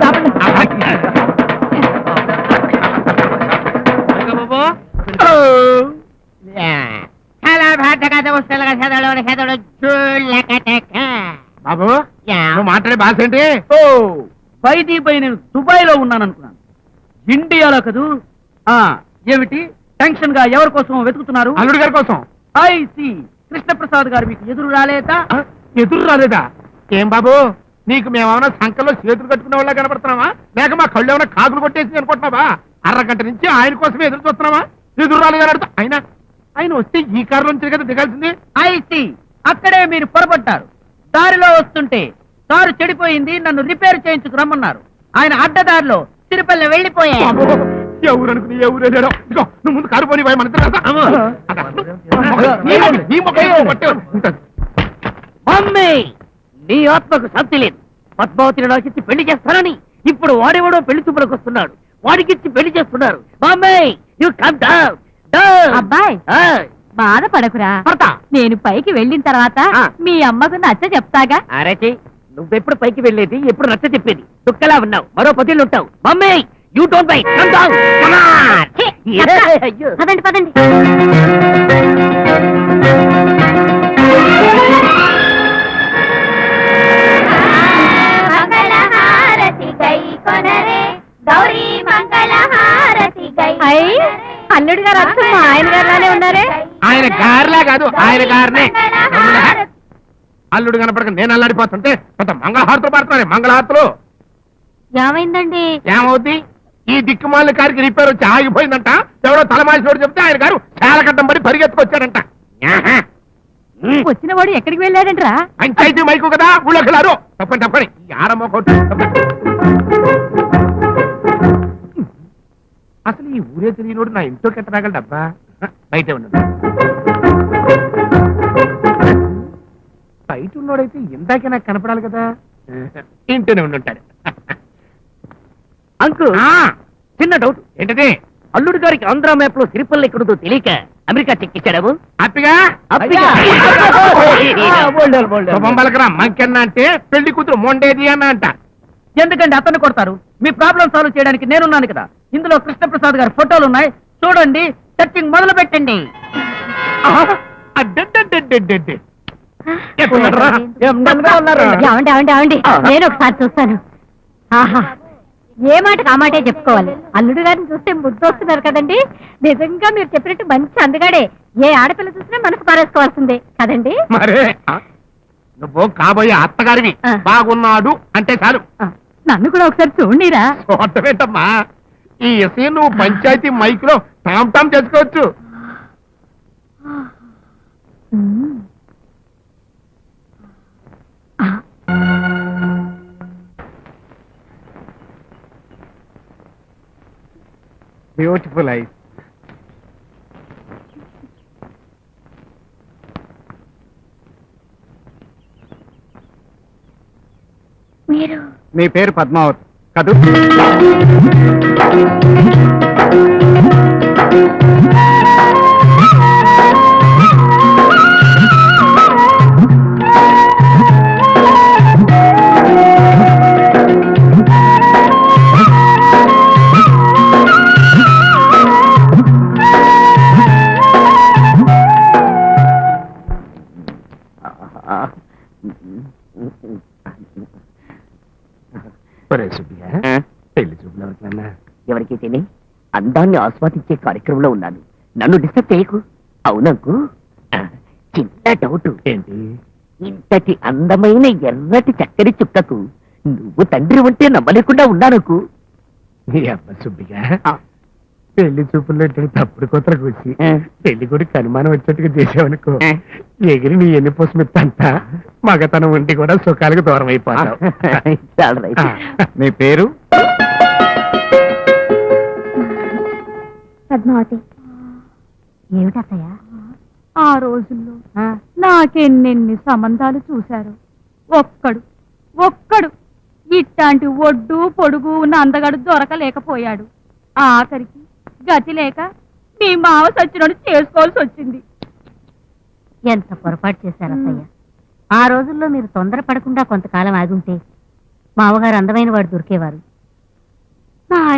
బాబు నువ్వు మాట్లాడే భాష ఏంటి? పై నేను దుబాయ్ లో ఉన్నాను అనుకున్నాను, ఇండియాలో కదూ. ఏమిటి టెన్షన్ గా ఎవరి కోసం వెతుకుతున్నారు? అల్లుడి గారి కోసం. ఐసి కృష్ణప్రసాద్ గారు మీకు ఎదురు రాలేదా? ఎదురు రాలేదా? ఏం బాబు నీకు మేమేమన్నా సంకల్లో చేతులు కట్టుకునే వాళ్ళ కనపడుతున్నావా, లేక మా కళ్ళు ఏమైనా కాకులు కొట్టేసి అనుకుంటున్నావా? అరగంట నుంచి ఆయన కోసమే ఎదురు చూస్తున్నావా? ఎదురు రాలేదని అడుగుతా. ఆయన వస్తే ఈ కారులో నుంచి కదా దిగాల్సింది. ఐసి అక్కడే మీరు పొరపడ్డారు. దారిలో వస్తుంటే కారు చెడిపోయింది, నన్ను రిపేర్ చేయించుకు రమ్మన్నారు. ఆయన అడ్డదారిలో తిరుపతి వెళ్ళిపోయారు. ఎవరు అనుకుని ఎవరు నువ్వు ముందు కారు పోని మన మమ్మీ నీ ఆత్మకు శాంతి లేదు. పద్మావతిని నాకిచ్చి పెళ్లి చేస్తానని ఇప్పుడు వాడేవాడో పెళ్లి చూపులకు వస్తున్నాడు, వాడికిచ్చి పెళ్లి చేస్తున్నారు. Mummy you come down. అబ్బాయి బాధపడకురా, నేను పైకి వెళ్ళిన తర్వాత మీ అమ్మకు నచ్చ చెప్తాగా. అరచి నువ్వెప్పుడు పైకి వెళ్ళేది, ఎప్పుడు నచ్చ చెప్పేది? దుక్కలా ఉన్నావు, మరో 10 ఏళ్ళు ఉంటావు. Mummy you don't by, come down, come on. పదండి పదండి. అల్లుడు గారు మా ఆయన గారులానే ఉన్నారే. ఆయన గారిలా కాదు, ఆయన గారినే. అల్లుడు కనపడక నేను అల్లాడిపోతుంటే కొంత మంగళహారతులు పడుతున్నాయి. మంగళహారతులు ఏమైందండి? ఏమవుద్ది? ఈ దిక్కుమాల కారికి రిపేర్ వచ్చి ఆగిపోయిందంట. ఎవరో తలమాసినోడు చెప్తే ఆయన గారు చాలా కట్టం పడి పరిగెత్తుకొచ్చాడంట. వచ్చిన వాడు ఎక్కడికి వెళ్ళాడంట్రా? పంచాయతీ మైకు కదా, ఊళ్ళోకి తప్పని తప్పని ఈ ఆరమ్మ కొట్టు. అసలు ఈ ఊరే తెలియనోడు నా ఇంట్లోకి ఎట్ట రాగలడబ్బా? బయటే ఉన్నాడు. బయట ఉన్నోడైతే ఇందాకే నాకు కనపడాలి కదా. ఇంట్లోనే ఉండుంటాడు. అంకుల్ చిన్న డౌట్. ఏంటది? అల్లుడు గారికి ఆంధ్ర మ్యాప్ లో సిరిపల్లి ఎక్కడుందో తెలియక అమెరికా చెక్కిచ్చాడు. హ్యాపీగా బొమ్మలకరా మంకెన్నా అంటే పెళ్లి కూతురు మొండేది అన్న అంట. ఎందుకంటే అతను కొడతారు. మీ ప్రాబ్లం సాల్వ్ చేయడానికి నేనున్నాను కదా. ఇందులో కృష్ణప్రసాద్ గారి ఫోటోలు ఉన్నాయి, చూడండి. సెర్చింగ్ మొదలు పెట్టండి. నేను ఒకసారి చూస్తాను. ఆహా, ఏ మాట కామాటే చెప్పుకోవాలి. అల్లుడు గారిని చూస్తే ముద్దు వస్తున్నారు కదండి. నిజంగా మీరు చెప్పినట్టు మంచి అందగాడే. ఏ ఆడపిల్ల చూసినా మనసు పారేసుకోవాల్సిందే కదండి. మరే నువ్వు కాబోయే అత్తగారివి. బాగున్నాడు అంటే చాలు. నన్ను కూడా ఒకసారి చూడరా. చూడటమేంటమ్మా, ఈ ఎస్ఐ నువ్వు పంచాయతీ మైక్ లో టామ్ టామ్ చేసుకోవచ్చు. Beautiful eyes. మీ పేరు పద్మావతి కదూ? పెళ్లి చూపులు ఎవరికి తెలియ అందాన్ని ఆస్వాదించే కార్యక్రమంలో ఉన్నాను. నన్ను డిస్టర్బ్ చేయకు. అవునకు చిన్న డౌట్. ఏంటి? ఇంతటి అందమైన ఎర్రటి చక్కని చుక్కకు నువ్వు తండ్రి ఉంటే నమ్మలేకుండా ఉన్నానుకు. సుబ్బిగా పెళ్లి చూపుల్లో తప్పుడు కొత్త కూర్చి పెళ్లి కొడుకు అనుమానం వచ్చేట్టుగా చేసావనుకో, ఎగిరి నీ ఎన్ని పోసమిత్తంతా మగతనం ఉండి కూడా సుఖాలకు దూరం అయిపోతావు. నీ పేరు? పద్మావతి. ఏమిటత్తయ్య, ఆ రోజుల్లో నాకెన్నెన్ని సంబంధాలు చూశారు. ఒక్కడు ఇట్లాంటి ఒడ్డు పొడుగు ఉన్న అందగాడు దొరకలేకపోయాడు. ఆఖరికి గతి లేక మీ మావ సచ్చినోడు చేసుకోవాల్సి వచ్చింది. ఎంత పొరపాటు చేశారు అత్తయ్య. ఆ రోజుల్లో మీరు తొందరపడకుండా కొంతకాలం ఆగుంటే మావగారు అందమైన వాడు దొరికేవారు.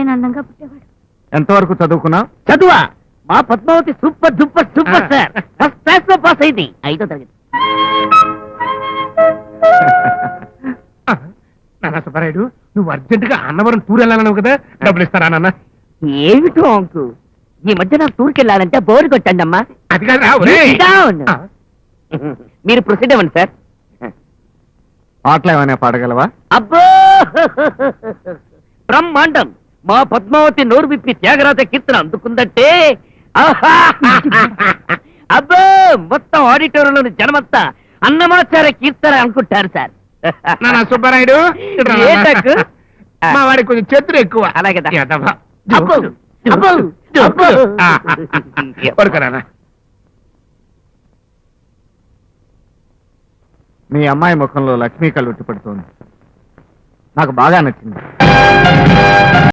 ఆయన అందంగా పుట్టేవాడు. ఎంతవరకు చదువుకున్నావు? చదువా? మా Padmavathi super duper super sir. First class లో పాస్ అయింది 5వ తరగతి. నాన్న సుబ్బారాయుడు, నువ్వు అర్జెంట్ గా అన్నవరం టూర్ వెళ్ళాలన్నావు కదా, డబ్బులు ఇస్తారా నాన్న? ఏమిటో అంకు, ఈ మధ్య నాకు టూర్కి వెళ్ళాలంటే బోరు కొట్టండి అమ్మా. అది కాదు రా, ఒరేయ్. Down. ఆ, మీరు ప్రొసీడ్ అవ్వండి సార్. పాటలు ఏమైనా పాడగలవా? అబ్బో బ్రహ్మాండం. మా పద్మావతి నోరు విప్పి త్యాగరాజ కీర్తన అందుకుందంటే ఆహా! అబ్బో మొత్తం ఆడిటోరియంలోని జనమంతా అన్నమాచార్య కీర్తన అనుకుంటారు సార్. నాన్న సుబ్బారాయుడు, ఇట్రా నాన్న. ఏంటక్కు? మా వాడికి కొంచెం చేతులు ఎక్కువ. అలాగే దా. ఎదవ. అబ్బో, అబ్బో, అబ్బో. పడుకో నాన్న. మీ అమ్మాయి ముఖంలో లక్ష్మీ కళ్ళు ఉట్టిపడుతోంది. నాకు బాగా నచ్చింది.